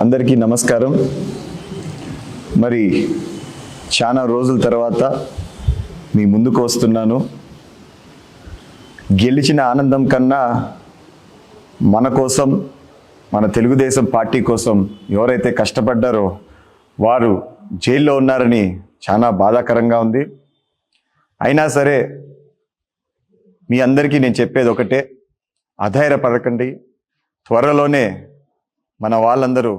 అందరికీ నమస్కారం. మరి చాలా రోజుల తర్వాత మీ ముందుకు వస్తున్నాను. గెలిచిన ఆనందం కన్నా మన కోసం, మన తెలుగుదేశం పార్టీ కోసం ఎవరైతే కష్టపడ్డారో వారు జైల్లో ఉన్నారని చాలా బాధాకరంగా ఉంది. అయినా సరే మీ అందరికీ నేను చెప్పేది ఒకటే, అధైర్యపడకండి. త్వరలోనే మన వాళ్ళందరూ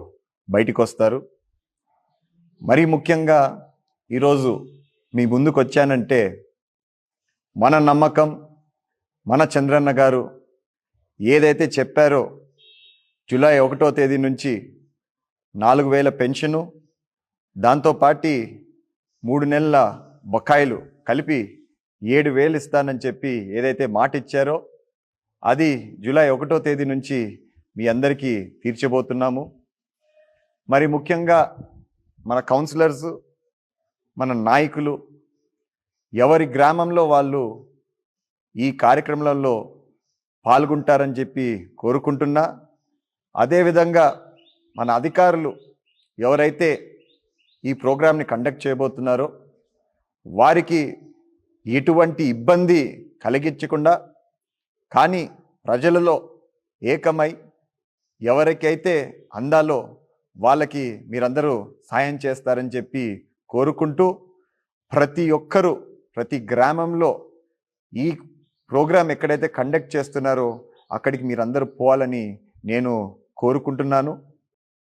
బయటికి వస్తారు. మరీ ముఖ్యంగా ఈరోజు మీ ముందుకు వచ్చానంటే మన నమ్మకం, మన చంద్రన్న గారు ఏదైతే చెప్పారో జూలై 1వ తేదీ నుంచి 4,000 పెన్షను, దాంతోపాటు 3 నెలల బకాయిలు కలిపి 7,000 ఇస్తానని చెప్పి ఏదైతే మాట ఇచ్చారో అది జూలై 1వ తేదీ నుంచి మీ అందరికీ తీర్చబోతున్నాము. మరి ముఖ్యంగా మన కౌన్సిలర్స్, మన నాయకులు ఎవరి గ్రామంలో వాళ్ళు ఈ కార్యక్రమంలో పాల్గొంటారని చెప్పి కోరుకుంటున్నా. అదేవిధంగా మన అధికారులు ఎవరైతే ఈ ప్రోగ్రామ్ని కండక్ట్ చేయబోతున్నారో వారికి ఎటువంటి ఇబ్బంది కలిగించకుండా కానీ ప్రజలలో ఏకమై ఎవరికైతే అందాలో వాళ్ళకి మీరందరూ సాయం చేస్తారని చెప్పి కోరుకుంటూ, ప్రతి ఒక్కరూ ప్రతి గ్రామంలో ఈ ప్రోగ్రాం ఎక్కడైతే కండక్ట్ చేస్తున్నారో అక్కడికి మీరందరూ పోవాలని నేను కోరుకుంటున్నాను.